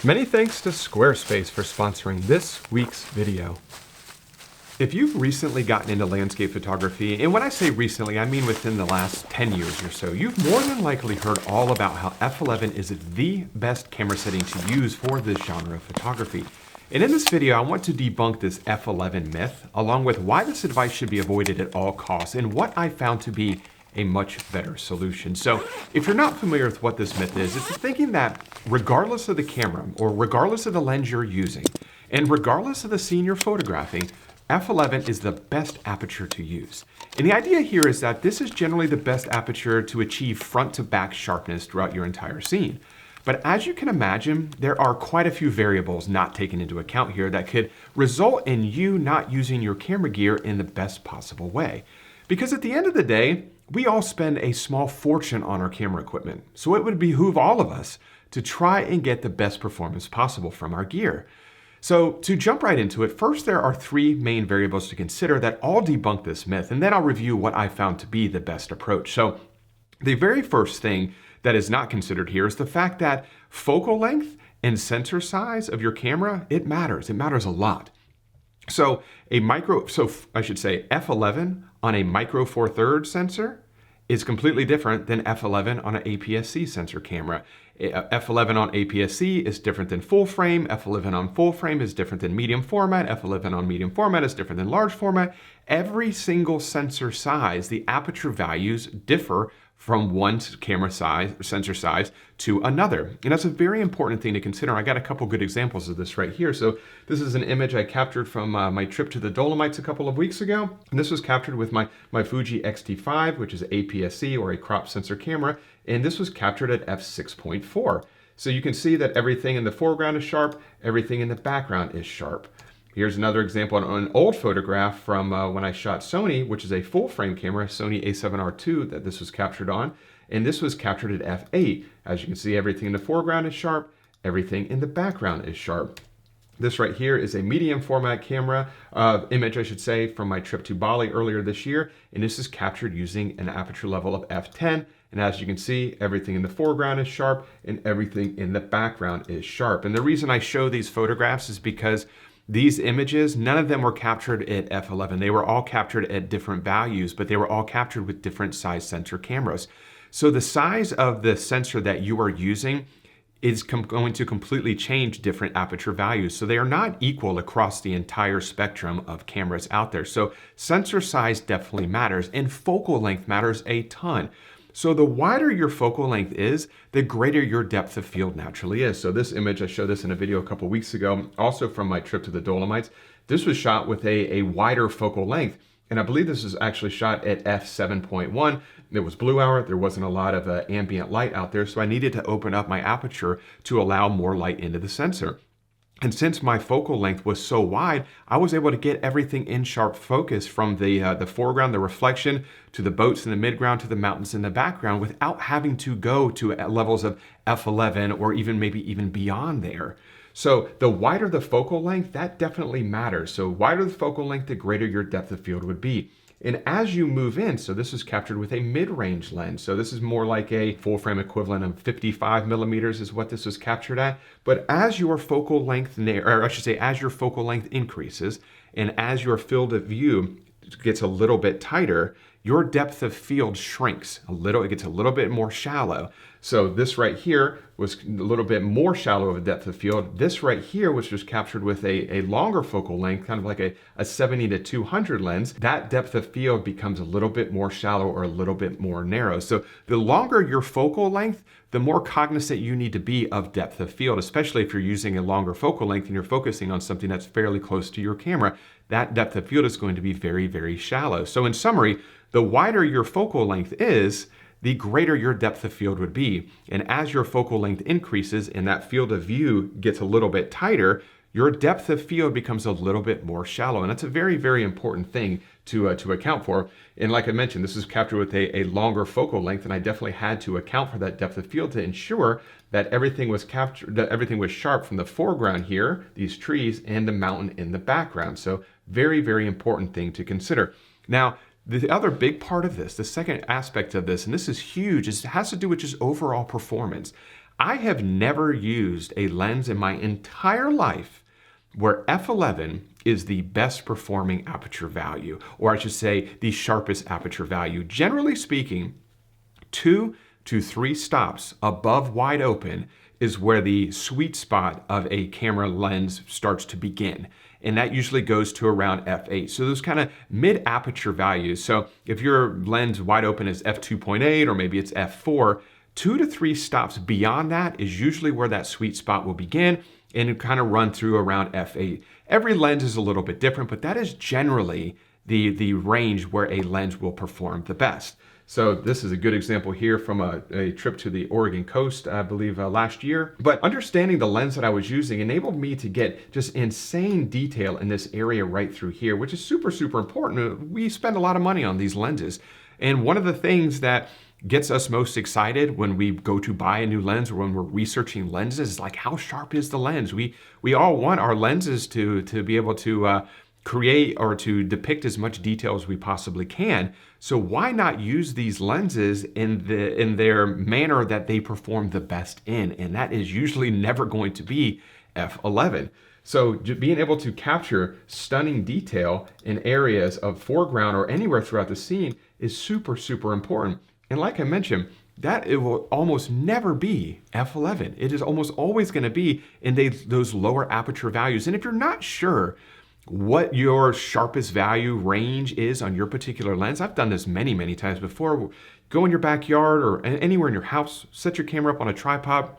Many thanks to Squarespace for sponsoring this week's video. If you've recently gotten into landscape photography, and when I say recently, I mean within the last 10 years or so, you've more than likely heard all about how f11 is the best camera setting to use for this genre of photography. And in this video, I want to debunk this f11 myth, along with why this advice should be avoided at all costs and what I found to be a much better solution. So if you're not familiar with what this myth is, it's the thinking that regardless of the camera or regardless of the lens you're using, and regardless of the scene you're photographing, f11 is the best aperture to use. And the idea here is that this is generally the best aperture to achieve front to back sharpness throughout your entire scene. But as you can imagine, there are quite a few variables not taken into account here that could result in you not using your camera gear in the best possible way. Because at the end of the day, we all spend a small fortune on our camera equipment. So it would behoove all of us to try and get the best performance possible from our gear. So to jump right into it, first there are three main variables to consider that all debunk this myth, and then I'll review what I found to be the best approach. So the very first thing that is not considered here is the fact that focal length and sensor size of your camera, it matters a lot. So I should say f11 on a micro four thirds sensor is completely different than f11 on an APS-C sensor camera. f11 on APS-C is different than full frame. f11 on full frame is different than medium format. f11 on medium format is different than large format. Every single sensor size, the aperture values differ from one camera size, sensor size, to another. And that's a very important thing to consider. I got a couple good examples of this right here. So this is an image I captured from my trip to the Dolomites a couple of weeks ago. And this was captured with my Fuji X-T5, which is APS-C or a crop sensor camera. And this was captured at f6.4. So you can see that everything in the foreground is sharp, everything in the background is sharp. Here's another example on an old photograph from when I shot Sony, which is a full frame camera, Sony a7R II that this was captured on. And this was captured at f8. As you can see, everything in the foreground is sharp, everything in the background is sharp. This right here is a medium format camera, image I should say, from my trip to Bali earlier this year. And this is captured using an aperture level of f10. And as you can see, everything in the foreground is sharp and everything in the background is sharp. And the reason I show these photographs is because these images, none of them were captured at f11. They were all captured at different values, but they were all captured with different size sensor cameras. So the size of the sensor that you are using is going to completely change different aperture values. So they are not equal across the entire spectrum of cameras out there. So sensor size definitely matters, and focal length matters a ton. So the wider your focal length is, the greater your depth of field naturally is. So this image, I showed this in a video a couple weeks ago, also from my trip to the Dolomites. This was shot with a wider focal length. And I believe this was actually shot at f7.1. It was blue hour. There wasn't a lot of ambient light out there. So I needed to open up my aperture to allow more light into the sensor. And since my focal length was so wide, I was able to get everything in sharp focus from the foreground, the reflection, to the boats in the midground, to the mountains in the background without having to go to levels of f11 or maybe even beyond there. So the wider the focal length, that definitely matters. So wider the focal length, the greater your depth of field would be. And as you move in, so this is captured with a mid-range lens. So this is more like a full frame equivalent of 55 millimeters is what this was captured at. But as your focal length, as your focal length increases and as your field of view gets a little bit tighter, your depth of field shrinks a little. It gets a little bit more shallow. So this right here was a little bit more shallow of a depth of field. This right here, which was captured with a longer focal length, kind of like a 70 to 200 lens, that depth of field becomes a little bit more shallow or a little bit more narrow. So the longer your focal length, the more cognizant you need to be of depth of field, especially if you're using a longer focal length and you're focusing on something that's fairly close to your camera. That depth of field is going to be very, very shallow. So in summary, the wider your focal length is, the greater your depth of field would be. And as your focal length increases and that field of view gets a little bit tighter, your depth of field becomes a little bit more shallow. And that's a very, very important thing to account for. And like I mentioned, this is captured with a longer focal length, and I definitely had to account for that depth of field to ensure that everything was captured, that everything was sharp from the foreground here, these trees, and the mountain in the background. So very, very important thing to consider. Now, the other big part of this, the second aspect of this, and this is huge, is it has to do with just overall performance. I have never used a lens in my entire life where f11 is the best performing aperture value, or I should say the sharpest aperture value. Generally speaking, 2 to 3 stops above wide open is where the sweet spot of a camera lens starts to begin. And that usually goes to around f8. So those kind of mid aperture values. So if your lens wide open is f2.8 or maybe it's f4, 2 to 3 stops beyond that is usually where that sweet spot will begin and kind of run through around f8. Every lens is a little bit different, but that is generally the range where a lens will perform the best. So this is a good example here from a trip to the Oregon coast, I believe last year. But understanding the lens that I was using enabled me to get just insane detail in this area right through here, which is super, super important. We spend a lot of money on these lenses. And one of the things that gets us most excited when we go to buy a new lens or when we're researching lenses is like, how sharp is the lens? We all want our lenses to be able to create or to depict as much detail as we possibly can. So why not use these lenses in their manner that they perform the best in? And that is usually never going to be f11. So being able to capture stunning detail in areas of foreground or anywhere throughout the scene is super, super important. And like I mentioned, that it will almost never be f11. It is almost always going to be in those lower aperture values. And if you're not sure what your sharpest value range is on your particular lens, I've done this many, many times before. Go in your backyard or anywhere in your house, set your camera up on a tripod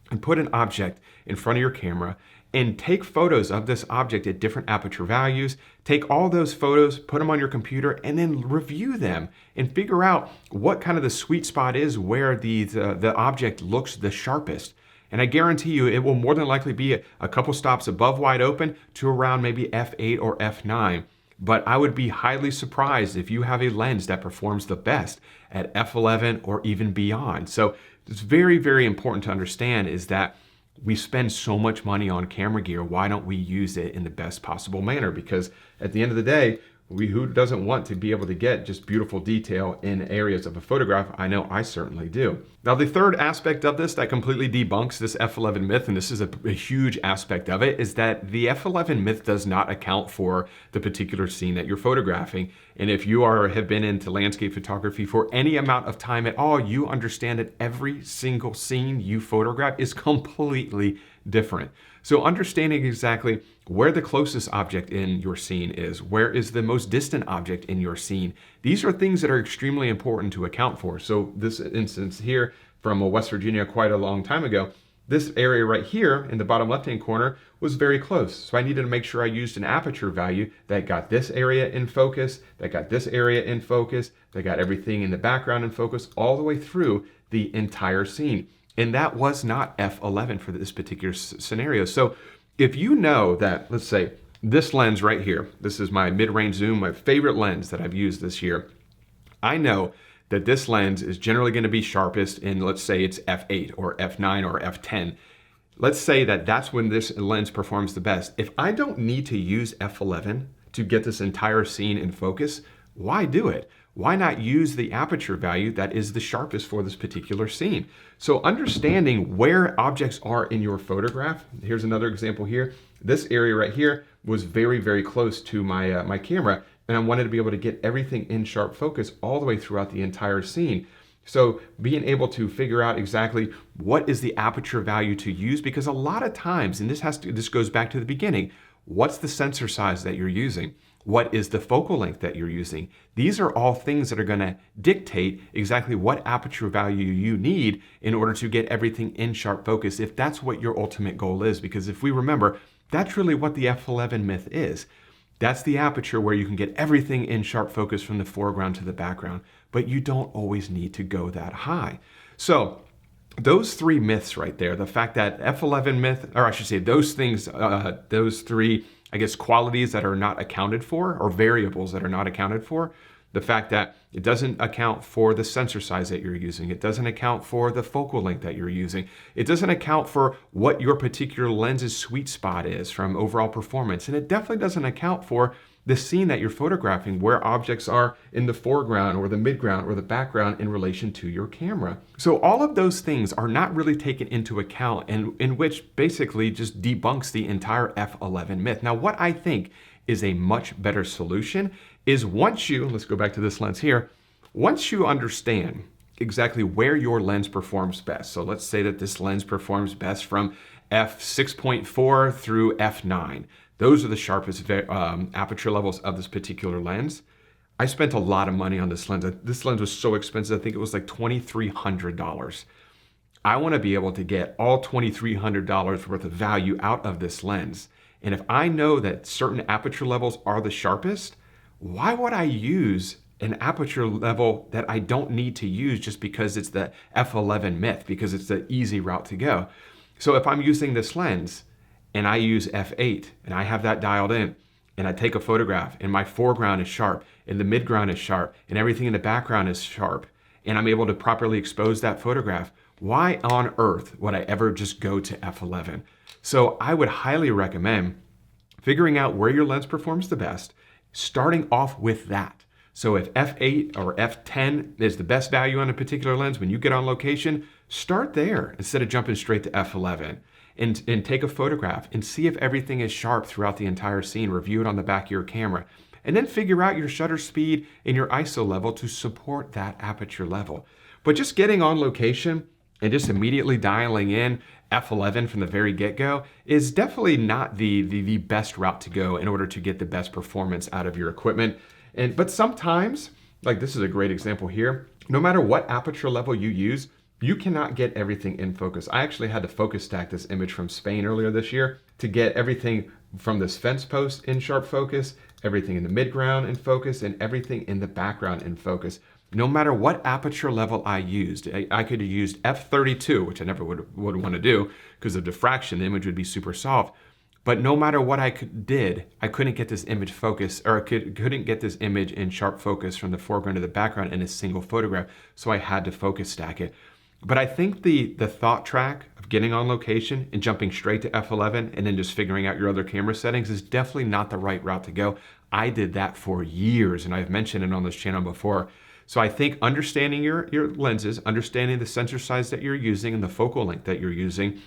and put an object in front of your camera and take photos of this object at different aperture values. Take all those photos, put them on your computer, and then review them and figure out what kind of the sweet spot is where the object looks the sharpest. And I guarantee you it will more than likely be a couple stops above wide open to around maybe f8 or f9. But I would be highly surprised if you have a lens that performs the best at f11 or even beyond. So it's very, very important to understand is that we spend so much money on camera gear. Why don't we use it in the best possible manner? Because at the end of the day, who doesn't want to be able to get just beautiful detail in areas of a photograph? I know I certainly do. Now, the third aspect of this that completely debunks this f11 myth, and this is a huge aspect of it, is that the f11 myth does not account for the particular scene that you're photographing. And if you have been into landscape photography for any amount of time at all, you understand that every single scene you photograph is completely different. So understanding exactly where the closest object in your scene is, where is the most distant object in your scene, these are things that are extremely important to account for. So this instance here from West Virginia quite a long time ago, this area right here in the bottom left-hand corner was very close. So I needed to make sure I used an aperture value that got this area in focus, that got this area in focus, that got everything in the background in focus all the way through the entire scene. And that was not f11 for this particular scenario. So if you know that, let's say this lens right here, this is my mid-range zoom, my favorite lens that I've used this year. I know that this lens is generally going to be sharpest in, let's say it's f8 or f9 or f10. Let's say that that's when this lens performs the best. If I don't need to use f11 to get this entire scene in focus, why do it? Why not use the aperture value that is the sharpest for this particular scene? So understanding where objects are in your photograph, here's another example here. This area right here was very, very close to my camera, and I wanted to be able to get everything in sharp focus all the way throughout the entire scene. So being able to figure out exactly what is the aperture value to use, because a lot of times, and this goes back to the beginning, what's the sensor size that you're using? What is the focal length that you're using? These are all things that are going to dictate exactly what aperture value you need in order to get everything in sharp focus, if that's what your ultimate goal is. Because if we remember, that's really what the f11 myth is. That's the aperture where you can get everything in sharp focus from the foreground to the background, but you don't always need to go that high. So those three myths right there, the fact that f11 myth, or I should say those things, those three, I guess, qualities that are not accounted for, or variables that are not accounted for, the fact that it doesn't account for the sensor size that you're using, it doesn't account for the focal length that you're using, it doesn't account for what your particular lens's sweet spot is from overall performance, and it definitely doesn't account for the scene that you're photographing, where objects are in the foreground or the midground or the background in relation to your camera. So all of those things are not really taken into account, and in which basically just debunks the entire f11 myth. Now, what I think is a much better solution is let's go back to this lens here, once you understand exactly where your lens performs best. So let's say that this lens performs best from f6.4 through f9. Those are the sharpest aperture levels of this particular lens. I spent a lot of money on this lens. This lens was so expensive. I think it was like $2,300. I want to be able to get all $2,300 worth of value out of this lens. And if I know that certain aperture levels are the sharpest, why would I use an aperture level that I don't need to use just because it's the f11 myth, because it's the easy route to go? So if I'm using this lens and I use f8 and I have that dialed in and I take a photograph and my foreground is sharp and the midground is sharp and everything in the background is sharp and I'm able to properly expose that photograph, why on earth would I ever just go to f11? So I would highly recommend figuring out where your lens performs the best, starting off with that. So if f8 or f10 is the best value on a particular lens, when you get on location, start there instead of jumping straight to f11. And take a photograph and see if everything is sharp throughout the entire scene. Review it on the back of your camera. And then figure out your shutter speed and your ISO level to support that aperture level. But just getting on location and just immediately dialing in f11 from the very get-go is definitely not the best route to go in order to get the best performance out of your equipment. But sometimes, like this is a great example here, no matter what aperture level you use, you cannot get everything in focus. I actually had to focus stack this image from Spain earlier this year to get everything from this fence post in sharp focus, everything in the midground in focus, and everything in the background in focus. No matter what aperture level I used, I could have used f32, which I never would want to do because of diffraction, the image would be super soft. But no matter what I did, I couldn't get this image focus, or couldn't get this image in sharp focus from the foreground to the background in a single photograph. So I had to focus stack it. But I think the thought track of getting on location and jumping straight to f11 and then just figuring out your other camera settings is definitely not the right route to go. I did that for years, and I've mentioned it on this channel before. So I think understanding your lenses, understanding the sensor size that you're using and the focal length that you're using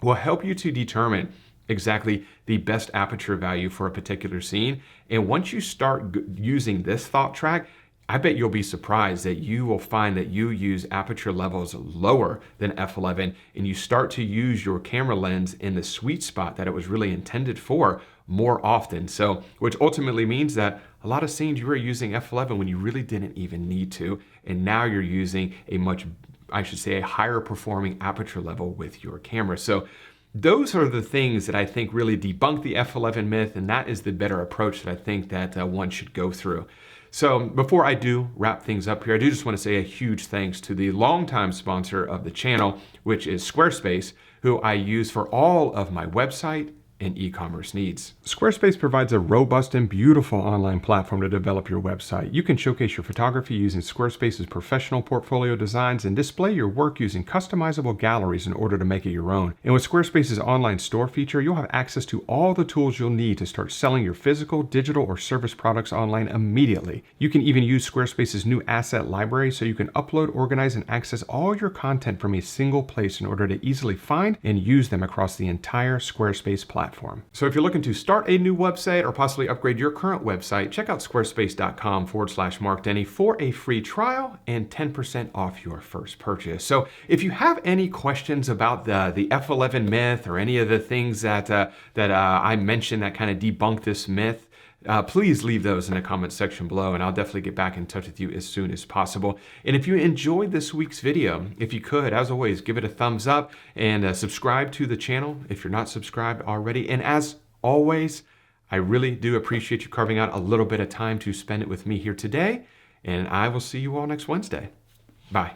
will help you to determine exactly the best aperture value for a particular scene. And once you start using this thought track, I bet you'll be surprised that you will find that you use aperture levels lower than f11 and you start to use your camera lens in the sweet spot that it was really intended for more often. So, which ultimately means that a lot of scenes you were using f11 when you really didn't even need to, and now you're using a higher performing aperture level with your camera. So those are the things that I think really debunk the f11 myth, and that is the better approach that I think that one should go through. So before I do wrap things up here, I do just want to say a huge thanks to the longtime sponsor of the channel, which is Squarespace, who I use for all of my website and e-commerce needs. Squarespace provides a robust and beautiful online platform to develop your website. You can showcase your photography using Squarespace's professional portfolio designs and display your work using customizable galleries in order to make it your own. And with Squarespace's online store feature, you'll have access to all the tools you'll need to start selling your physical, digital, or service products online immediately. You can even use Squarespace's new asset library so you can upload, organize, and access all your content from a single place in order to easily find and use them across the entire Squarespace platform. So if you're looking to start a new website or possibly upgrade your current website, check out squarespace.com/Mark Denney for a free trial and 10% off your first purchase. So if you have any questions about the f11 myth or any of the things that I mentioned that kind of debunk this myth, please leave those in the comment section below, and I'll definitely get back in touch with you as soon as possible. And if you enjoyed this week's video, if you could, as always, give it a thumbs up and subscribe to the channel if you're not subscribed already. And as always, I really do appreciate you carving out a little bit of time to spend it with me here today, and I will see you all next Wednesday. Bye.